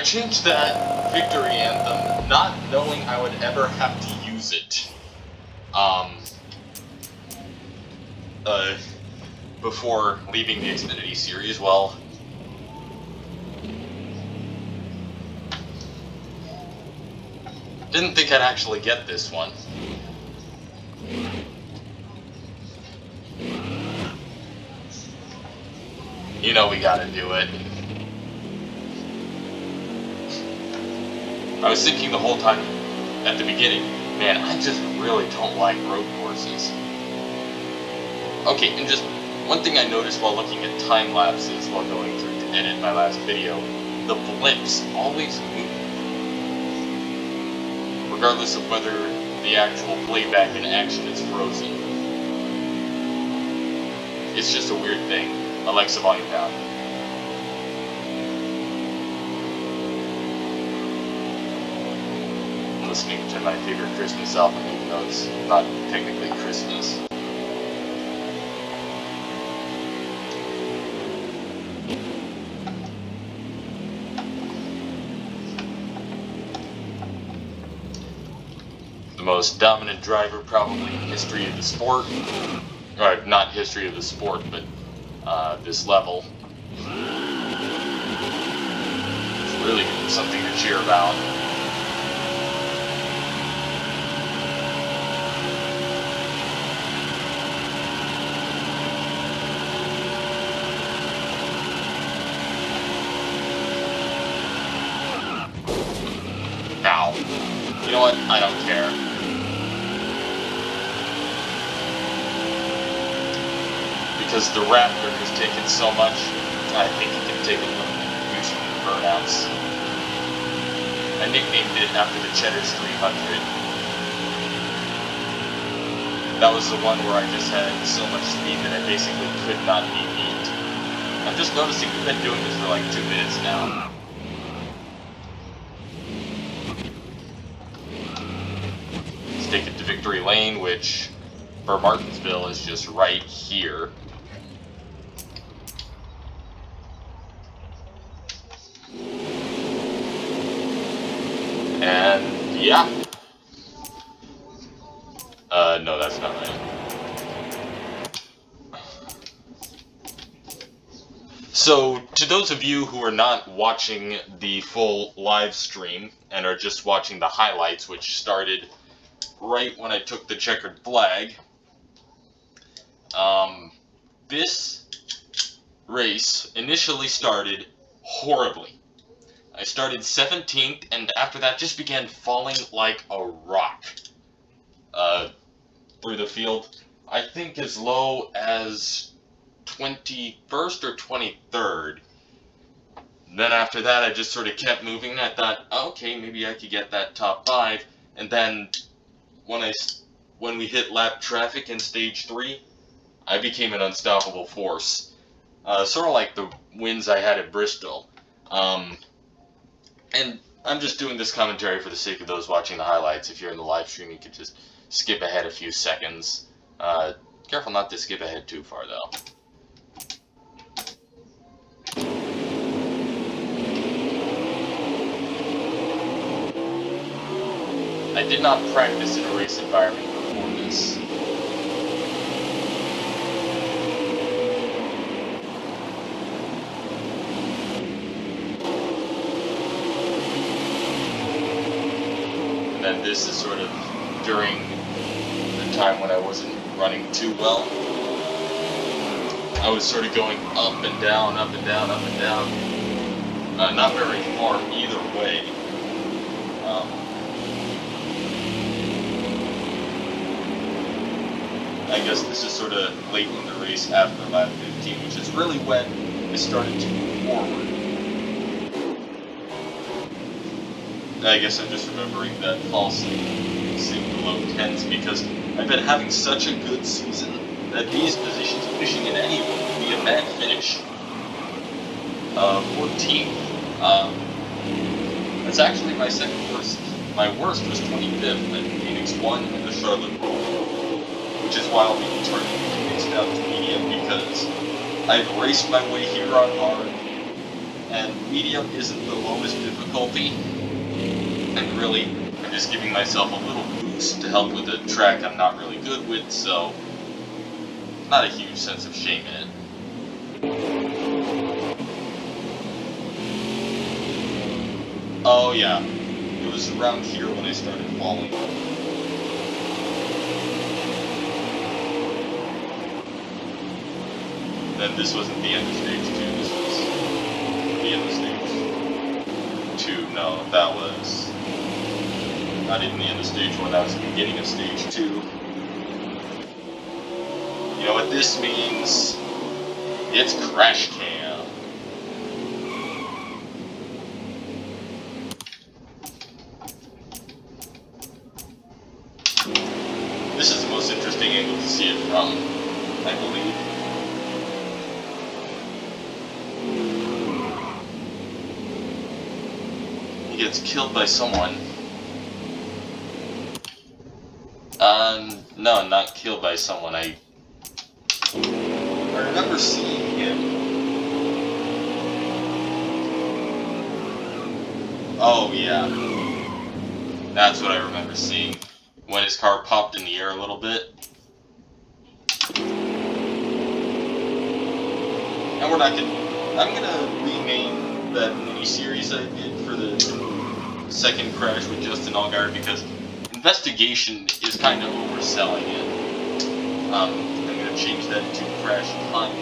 I changed that victory anthem not knowing I would ever have to use it. Before leaving the Xfinity series. Well, didn't think I'd actually get this one. You know we gotta do it. I was thinking the whole time at the beginning, man, I just really don't like road courses. Okay, and just one thing I noticed while looking at time lapses while going through to edit my last video, the blips always move. Regardless of whether the actual playback in action is frozen. It's just a weird thing. Alexa, volume down. I'm listening to my favorite Christmas album, even though it's not technically Christmas. The most dominant driver probably in history of the sport. Or not history of the sport, but this level. It's really something to cheer about. Now, you know what? I don't care. Because the Raptor has taken so much, I think he can take a little bit of usually burnouts. I nicknamed it after the Cheddar's 300. That was the one where I just had so much speed that I basically could not be beat. I'm just noticing we've been doing this for like 2 minutes now. Let's take it to Victory Lane, which for Martinsville is just right here. And yeah. No, that's not right. So, to those of you who are not watching the full live stream and are just watching the highlights, which started right when I took the checkered flag, this race initially started horribly. I started 17th, and after that just began falling like a rock through the field. I think as low as 21st or 23rd. Then after that, I just sort of kept moving, and I thought, okay, maybe I could get that top 5. And then when we hit lap traffic in stage 3, I became an unstoppable force. Sort of like the wins I had at Bristol. And I'm just doing this commentary for the sake of those watching the highlights. If you're in the live stream, you could just skip ahead a few seconds. Careful not to skip ahead too far, though. I did not practice in a race environment before this. And this is sort of during the time when I wasn't running too well. I was sort of going up and down, up and down, up and down. Not very far either way. I guess this is sort of late in the race after lap 15, which is really when it started to move forward. I guess I'm just remembering that falsely saying the low 10s because I've been having such a good season that these positions pushing in anyone would be a mad finish. 14th. That's actually my second worst. My worst was 25th at Phoenix 1 and the Charlotte Roll, which is why I'll be turning Phoenix down to medium because I've raced my way here on hard. and medium isn't the lowest difficulty, and really, I'm just giving myself a little boost to help with a track I'm not really good with, so not a huge sense of shame in it. Oh yeah, it was around here when I started falling. Then this wasn't the end of stage 2, this was the end of stage 2. No, that was not even the end of stage 1, that was the beginning of stage 2. You know what this means? It's crash cam. This is the most interesting angle to see it from, I believe. He gets killed by someone. No, not killed by someone. I remember seeing him. Oh, yeah. That's what I remember seeing. When his car popped in the air a little bit. And we're not gonna... I'm gonna rename that mini-series I did for the second crash with Justin Allgaier because investigation is kind of overselling it. I'm gonna change that to crash time.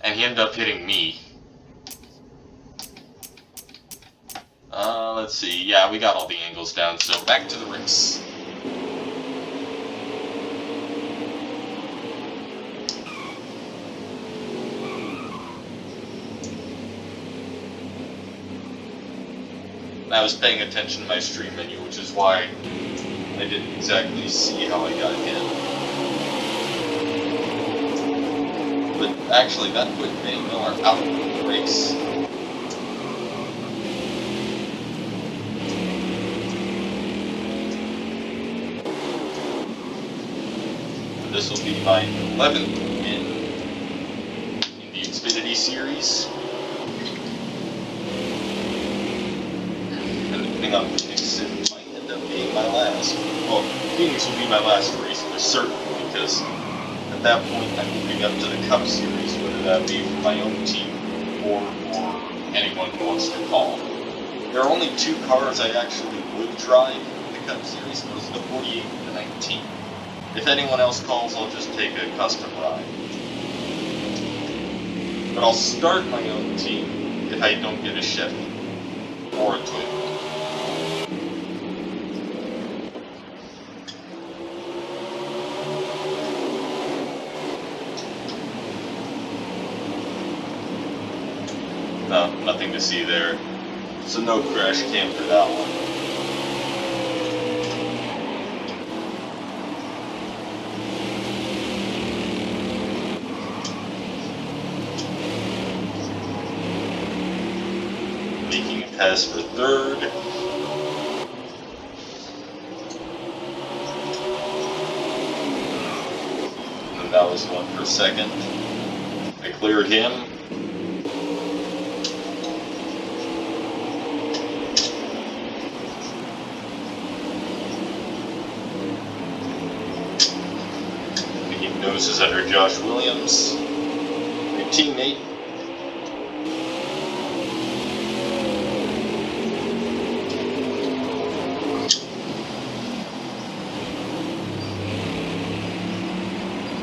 And he ended up hitting me. Let's see. Yeah, we got all the angles down, so back to the race. I was paying attention to my stream menu, which is why I didn't exactly see how I got hit. But actually, that put Benny Miller out of the race. And this will be my 11th win in the Xfinity Series. On Phoenix, it might end up being my last. Well, Phoenix will be my last race for certain, because at that point I'm moving up to the Cup Series, whether that be for my own team or for anyone who wants to call. There are only 2 cars I actually would drive in the Cup Series, those are the 48 and the 19. If anyone else calls, I'll just take a custom ride. But I'll start my own team if I don't get a Chevy or a Toyota. No, nothing to see there. So no crash cam for that one. Making a pass for third. And that was 1 for second. I cleared him. Noses under Josh Williams, my teammate.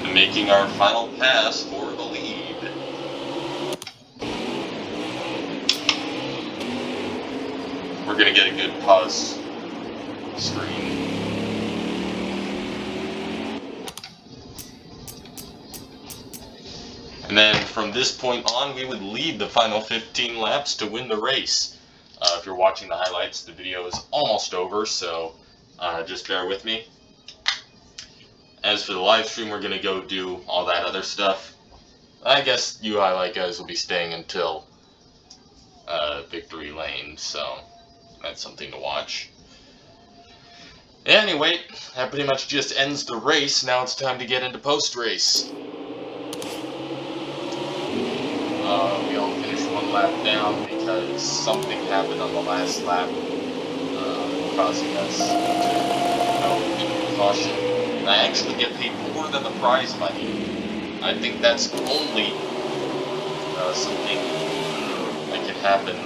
And making our final pass for the lead. We're gonna get a good pause screen. And then from this point on, we would lead the final 15 laps to win the race. If you're watching the highlights, the video is almost over, so just bear with me. As for the live stream, we're going to go do all that other stuff. I guess you highlight guys will be staying until Victory Lane, so that's something to watch. Anyway, that pretty much just ends the race. Now it's time to get into post-race. one lap down because something happened on the last lap, causing us to go into caution. And I actually get paid more than the prize money. I think that's only something that can happen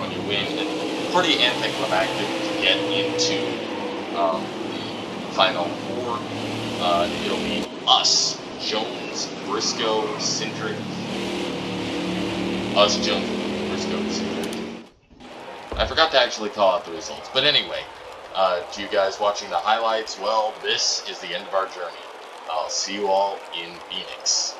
when you win. And pretty anticlimactic to get into the final four. It'll be us, Jones, Briscoe, Cindric. Us, Jones, Briscoe, Cindric. I forgot to actually call out the results. But anyway, to you guys watching the highlights, well, this is the end of our journey. I'll see you all in Phoenix.